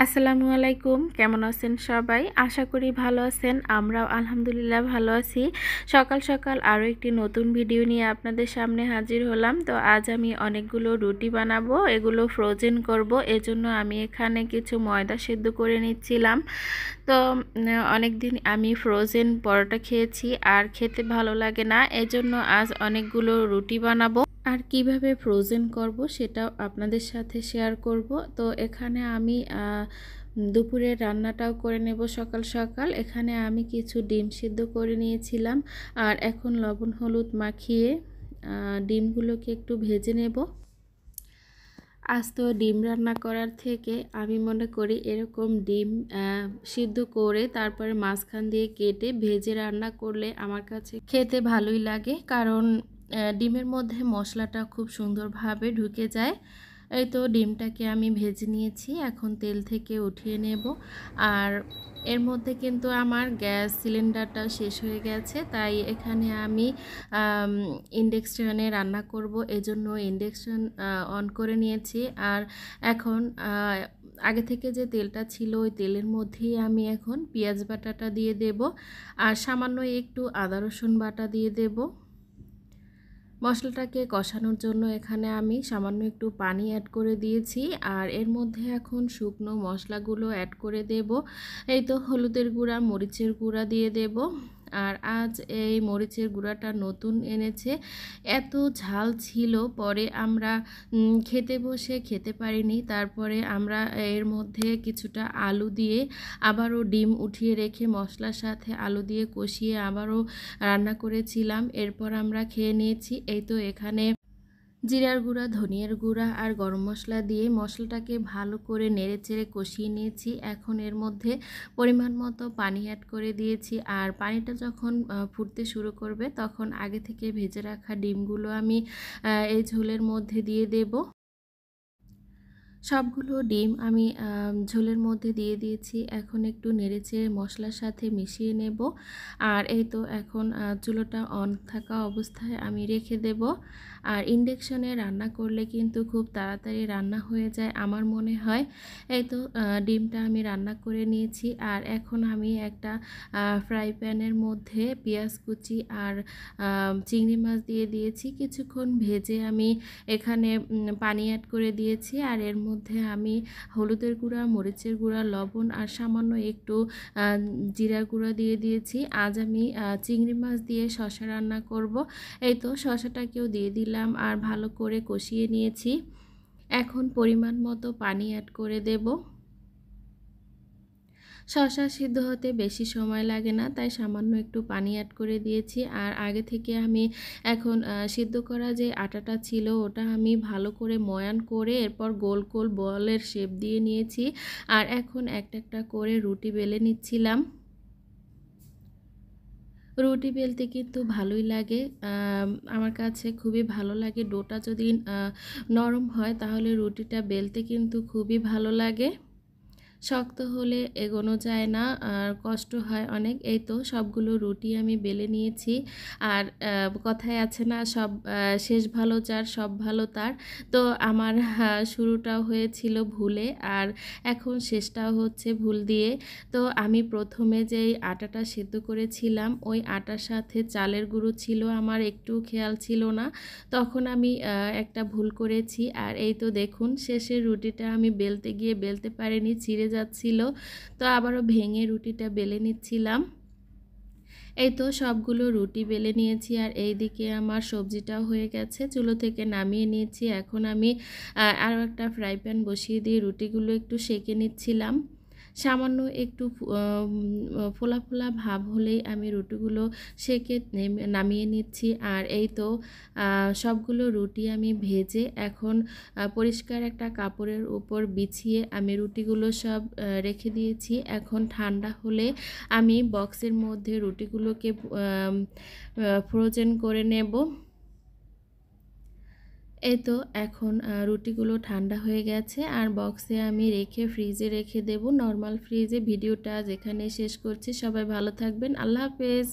আসসালামু আলাইকুম, কেমন আছেন সবাই? আশা করি ভালো আছেন। আমরাও আলহামদুলিল্লাহ ভালো আছি। সকাল সকাল আরও একটি নতুন ভিডিও নিয়ে আপনাদের সামনে হাজির হলাম। তো আজ আমি অনেকগুলো রুটি বানাবো, এগুলো ফ্রোজেন করব। এজন্য আমি এখানে কিছু ময়দা সেদ্ধ করে নিচ্ছিলাম। তো অনেক দিন আমি ফ্রোজেন পরোটা খেয়েছি আর খেতে ভালো লাগে না, এজন্য আজ অনেকগুলো রুটি বানাবো। আর কিভাবে ফ্রোজেন করব সেটাও আপনাদের সাথে শেয়ার করব। তো এখানে আমি দুপুরের রান্নাটাও করে নেব সকাল সকাল। এখানে আমি কিছু ডিম সিদ্ধ করে নিয়েছিলাম আর এখন লবণ হলুদ মাখিয়ে ডিমগুলোকে একটু ভেজে নেব। আস্ত ডিম রান্না করার থেকে আমি মনে করি এরকম ডিম সিদ্ধ করে তারপরে মাঝখান দিয়ে কেটে ভেজে রান্না করলে আমার কাছে খেতে ভালোই লাগে, কারণ ডিমের মধ্যে মশলাটা খুব সুন্দরভাবে ঢুকে যায়। এই তো ডিমটাকে আমি ভেজে নিয়েছি, এখন তেল থেকে উঠিয়ে নেব। আর এর মধ্যে কিন্তু আমার গ্যাস সিলিন্ডারটা শেষ হয়ে গেছে, তাই এখানে আমি ইন্ডাকশনে রান্না করব, এজন্য ইন্ডাকশন অন করে নিয়েছি। আর এখন আগে থেকে যে তেলটা ছিল ওই তেলের মধ্যেই আমি এখন পেঁয়াজ বাটাটা দিয়ে দেব আর সামান্য একটু আদা রসুন বাটা দিয়ে দেব। মশলাটাকে কষানোর জন্য এখানে আমি সামান্য একটু পানি অ্যাড করে দিয়েছি আর এর মধ্যে এখন শুকনো মশলাগুলো অ্যাড করে দেব। এই তো হলুদের গুঁড়া, মরিচের গুঁড়া দিয়ে দেব। আর আজ এই মরিচের গুঁড়াটা নতুন এনেছে, এত ঝাল ছিল, পরে আমরা খেতে বসে খেতে পারিনি। তারপরে আমরা এর মধ্যে কিছুটা আলু দিয়ে আবারও ডিম উঠিয়ে রেখে মশলার সাথে আলু দিয়ে কষিয়ে আবারও রান্না করেছিলাম। এরপর আমরা খেয়ে নিয়েছি। এই তো এখানে জিরার গুঁড়া, ধনিয়ার গুঁড়া আর গরম মশলা দিয়ে মশলাটাকে ভালো করে নেড়েচেড়ে কষিয়ে নিয়েছি। এখন এর মধ্যে পরিমাণ মতো পানি অ্যাড করে দিয়েছি আর পানিটা যখন ফুটতে শুরু করবে তখন আগে থেকে ভেজে রাখা ডিমগুলো আমি এই ঝোলের মধ্যে দিয়ে দেব। সবগুলো ডিম আমি ঝোলের মধ্যে দিয়ে দিয়েছি। এখন একটু নেড়েচেড়ে মশলার সাথে মিশিয়ে নেব। আর এই তো এখন চুলোটা অন থাকা অবস্থায় আমি রেখে দেব। আর ইন্ডাকশনে রান্না করলে কিন্তু খুব তাড়াতাড়ি রান্না হয়ে যায় আমার মনে হয়। এই তো ডিমটা আমি রান্না করে নিয়েছি আর এখন আমি একটা ফ্রাই প্যানের মধ্যে পেঁয়াজ কুচি আর চিংড়ি মাছ দিয়ে দিয়েছি। কিছুক্ষণ ভেজে আমি এখানে পানি অ্যাড করে দিয়েছি আর এর মধ্যে আমি হলুদের গুঁড়া, মরিচের গুঁড়া, লবণ আর সামান্য একটু জিরার গুঁড়া দিয়ে দিয়েছি। আজ আমি চিংড়ি মাছ দিয়ে শসা রান্না করব। এই তো শসাটাকেও দিয়ে দিলাম আর ভালো করে কষিয়ে নিয়েছি। এখন পরিমাণ মতো পানি অ্যাড করে দেব। শসা সিদ্ধ হতে বেশি সময় লাগে না, তাই সামান্য একটু পানি অ্যাড করে দিয়েছি। আর আগে থেকে আমি এখন সিদ্ধ করা যে আটাটা ছিল ওটা আমি ভালো করে ময়ান করে এরপর গোল গোল বলের শেপ দিয়ে নিয়েছি আর এখন একটা একটা করে রুটি বেলে নিচ্ছিলাম। রুটি বেলতে কিন্তু ভালোই লাগে, আমার কাছে খুবই ভালো লাগে। ডোটা যদি নরম হয় তাহলে রুটিটা বেলতে কিন্তু খুবই ভালো লাগে। শক্ত হলে এগোনো যায় না আর কষ্ট হয় অনেক। এই তো সবগুলো রুটি আমি বেলে নিয়েছি। আর কথায় আছে না, সব শেষ ভালো যার সব ভালো তার। তো আমার শুরুটাও হয়েছিল ভুলে আর এখন শেষটাও হচ্ছে ভুল দিয়ে। তো আমি প্রথমে যেই আটাটা সেদ্ধ করেছিলাম ওই আটার সাথে চালের গুঁড়ো ছিল, আমার একটু খেয়াল ছিল না, তখন আমি একটা ভুল করেছি। আর এই তো দেখুন শেষের রুটিটা আমি বেলতে গিয়ে বেলতে পারিনি, ছিঁড়ে যাচ্ছিল। তো আবারও ভেঙে রুটিটা বেলে নিচ্ছিলাম। এই তো সবগুলো রুটি বেলে নিয়েছি আর এই দিকে আমার সবজিটাও হয়ে গেছে, চুলো থেকে নামিয়ে নিয়েছি। এখন আমি আরও একটা ফ্রাই প্যান বসিয়ে দিয়ে রুটিগুলো একটু সেঁকে নিচ্ছিলাম। সামান্য একটু ফোলা ফোলা ভাব হলেই আমি রুটিগুলো সেঁকে নামিয়ে নিচ্ছি। আর এই তো সবগুলো রুটি আমি ভেজে এখন পরিষ্কার একটা কাপড়ের উপর বিছিয়ে আমি রুটিগুলো সব রেখে দিয়েছি। এখন ঠান্ডা হলে আমি বক্সের মধ্যে রুটিগুলোকে ফ্রোজেন করে নেব। এই তো এখন রুটিগুলো ঠান্ডা হয়ে গেছে আর বক্সে আমি রেখে ফ্রিজে রেখে দেব, নর্মাল ফ্রিজে। ভিডিওটা যেখানে শেষ করছি, সবাই ভালো থাকবেন, আল্লাহ হাফেজ।